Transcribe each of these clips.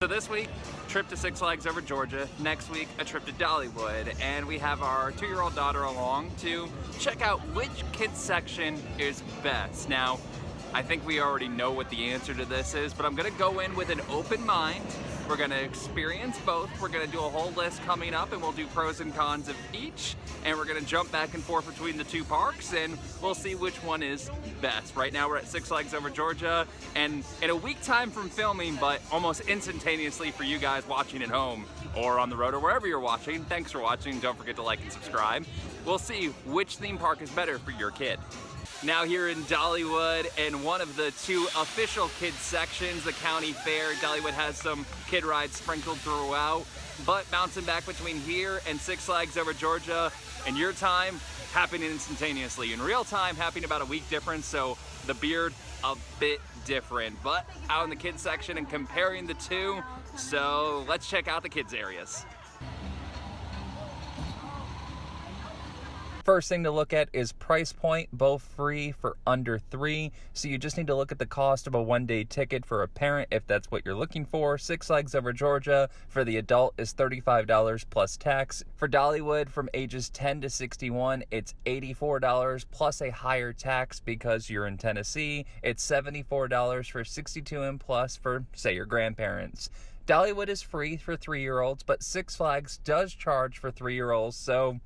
So this week, trip to Six Flags over Georgia. Next week, a trip to Dollywood. And we have our 2-year-old daughter along to check out which kids section is best. Now, I think we already know what the answer to this is, but I'm gonna go in with an open mind. We're gonna experience both. We're gonna do a whole list coming up, and we'll do pros and cons of each. And we're gonna jump back and forth between the two parks, and we'll see which one is best. Right now we're at Six Flags over Georgia, and in a week time from filming, but almost instantaneously for you guys watching at home or on the road or wherever you're watching. Thanks for watching. Don't forget to like and subscribe. We'll see which theme park is better for your kid. Now here in Dollywood, in one of the two official kids sections, the county fair. Dollywood has some kid rides sprinkled throughout, but bouncing back between here and Six Flags over Georgia, in your time, happening instantaneously. In real time, happening about a week difference, so the beard a bit different. But out in the kids section and comparing the two, so let's check out the kids areas. First thing to look at is price point, both free for under $3. So you just need to look at the cost of a one-day ticket for a parent if that's what you're looking for. Six Flags over Georgia for the adult is $35 plus tax. For Dollywood from ages 10 to 61, it's $84 plus a higher tax because you're in Tennessee. It's $74 for 62 and plus for, say, your grandparents. Dollywood is free for 3-year-olds, but Six Flags does charge for 3-year-olds, so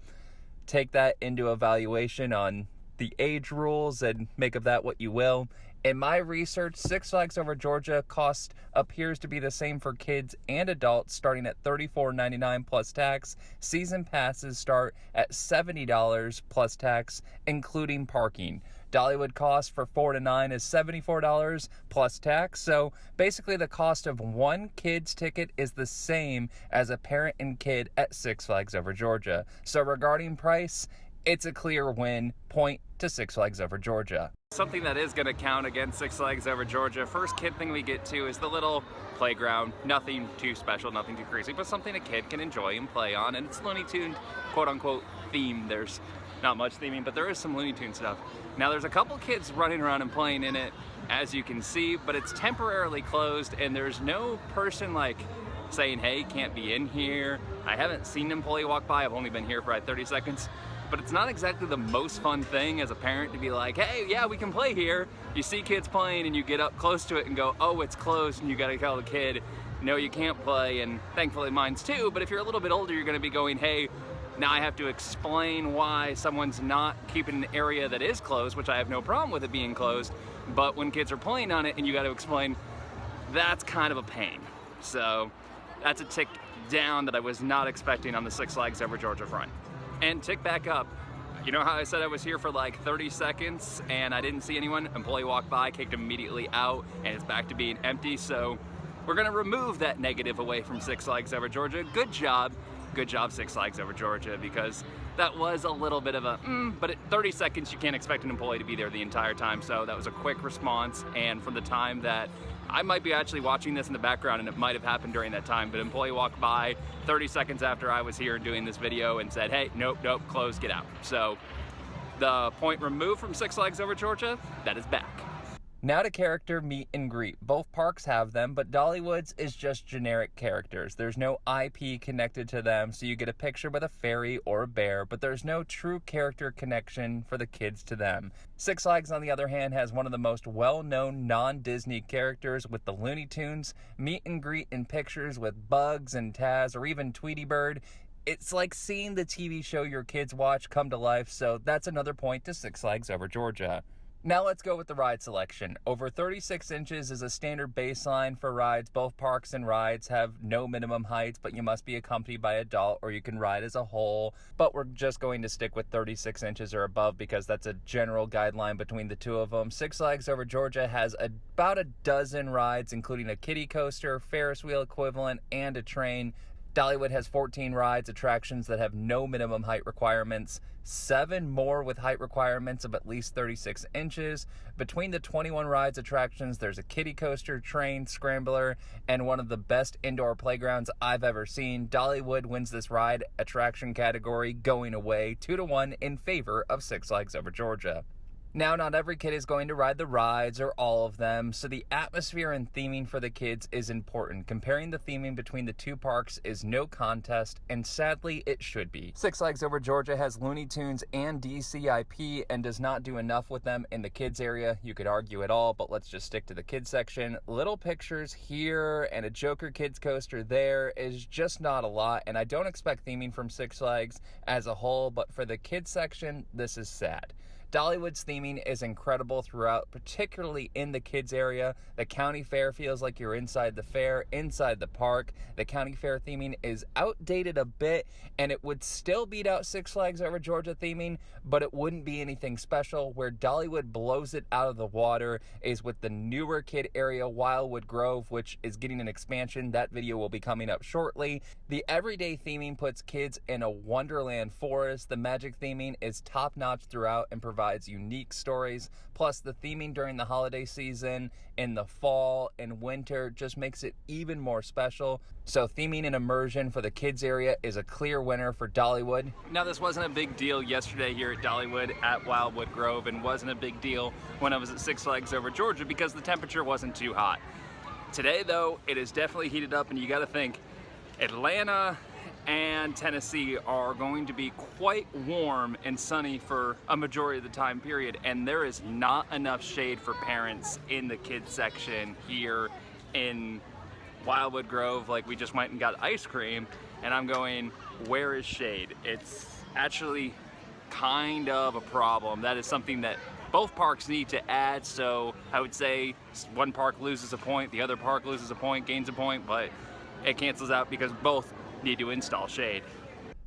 take that into evaluation on the age rules and make of that what you will. In my research, Six Flags over Georgia cost appears to be the same for kids and adults, starting at $34.99 plus tax. Season passes start at $70 plus tax, including parking. Dollywood cost for 4 to 9 is $74 plus tax. So basically the cost of one kid's ticket is the same as a parent and kid at Six Flags over Georgia. So regarding price, it's a clear win. Point to Six Flags over Georgia. Something that is going to count against Six Flags over Georgia. First kid thing we get to is the little playground. Nothing too special, nothing too crazy, but something a kid can enjoy and play on. And it's Looney Tunes, quote unquote, themed. There's not much theming, but there is some Looney Tunes stuff. Now there's a couple kids running around and playing in it, as you can see, but it's temporarily closed and there's no person like saying, hey, can't be in here. I haven't seen an employee walk by. I've only been here for 30 seconds. But it's not exactly the most fun thing as a parent to be like, hey, yeah, we can play here. You see kids playing and you get up close to it and go, oh, it's closed, and you gotta tell the kid, no, you can't play, and thankfully mine's too, but if you're a little bit older, you're gonna be going, hey, now I have to explain why someone's not keeping an area that is closed, which I have no problem with it being closed, but when kids are playing on it and you gotta explain, that's kind of a pain. So that's a tick down that I was not expecting on the Six Flags over Georgia front. And tick back up. You know how I said I was here for like 30 seconds and I didn't see anyone? Employee walked by, kicked immediately out, and it's back to being empty. So we're gonna remove that negative away from Six Flags over Georgia. Good job Six Flags over Georgia, because that was a little bit of a but at 30 seconds you can't expect an employee to be there the entire time. So that was a quick response, and from the time that I might be actually watching this in the background and it might have happened during that time, but employee walked by 30 seconds after I was here doing this video and said, hey, nope, close, get out. So the point removed from Six Flags over Georgia, that is back. Now to character meet and greet. Both parks have them, but Dollywood's is just generic characters. There's no IP connected to them, so you get a picture with a fairy or a bear, but there's no true character connection for the kids to them. Six Flags, on the other hand, has one of the most well-known non-Disney characters with the Looney Tunes. Meet and greet in pictures with Bugs and Taz or even Tweety Bird. It's like seeing the TV show your kids watch come to life, so that's another point to Six Flags over Georgia. Now let's go with the ride selection. Over 36 inches is a standard baseline for rides. Both parks and rides have no minimum heights, but you must be accompanied by an adult or you can ride as a whole. But we're just going to stick with 36 inches or above because that's a general guideline between the two of them. Six Flags over Georgia has about a dozen rides, including a kiddie coaster, Ferris wheel equivalent, and a train. Dollywood has 14 rides, attractions that have no minimum height requirements, 7 more with height requirements of at least 36 inches. Between the 21 rides attractions, there's a kiddie coaster, train, scrambler, and one of the best indoor playgrounds I've ever seen. Dollywood wins this ride attraction category, going away 2-1 in favor of Six Flags over Georgia. Now, not every kid is going to ride the rides or all of them, so the atmosphere and theming for the kids is important. Comparing the theming between the two parks is no contest, and sadly, it should be. Six Flags Over Georgia has Looney Tunes and DCIP and does not do enough with them in the kids area. You could argue it all, but let's just stick to the kids section. Little pictures here and a Joker kids coaster there is just not a lot, and I don't expect theming from Six Flags as a whole, but for the kids section, this is sad. Dollywood's theming is incredible throughout, particularly in the kids area. The county fair feels like you're inside the fair, inside the park. The county fair theming is outdated a bit, and it would still beat out Six Flags Over Georgia theming, but it wouldn't be anything special. Where Dollywood blows it out of the water is with the newer kid area, Wildwood Grove, which is getting an expansion. That video will be coming up shortly. The everyday theming puts kids in a wonderland forest. The magic theming is top-notch throughout and provides unique stories. Plus, the theming during the holiday season, in the fall and winter, just makes it even more special. So theming and immersion for the kids area is a clear winner for Dollywood. Now, this wasn't a big deal yesterday here at Dollywood at Wildwood Grove, and wasn't a big deal when I was at Six Flags Over Georgia because the temperature wasn't too hot. Today, though, it is definitely heated up, and you got to think Atlanta and Tennessee are going to be quite warm and sunny for a majority of the time period, and there is not enough shade for parents in the kids section here in Wildwood Grove. Like, we just went and got ice cream, and I'm going, where is shade? It's actually kind of a problem. That is something that both parks need to add. So I would say one park loses a point, the other park loses a point, gains a point, but it cancels out because both need to install shade.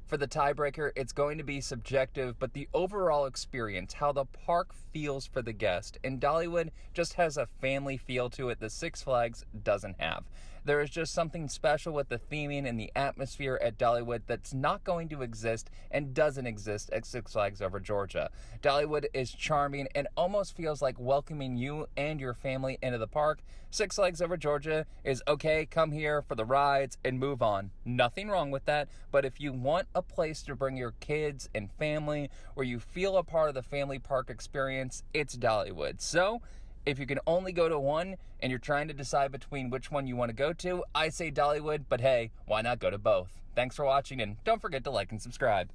For the tiebreaker, it's going to be subjective, but the overall experience, how the park feels for the guest, and Dollywood just has a family feel to it that Six Flags doesn't have. There is just something special with the theming and the atmosphere at Dollywood that's not going to exist and doesn't exist at Six Flags Over Georgia. Dollywood is charming and almost feels like welcoming you and your family into the park. Six Flags Over Georgia is okay, come here for the rides and move on. Nothing wrong with that, but if you want a place to bring your kids and family where you feel a part of the family park experience, it's Dollywood. So if you can only go to one and you're trying to decide between which one you want to go to, I say Dollywood, but hey, why not go to both? Thanks for watching, and don't forget to like and subscribe.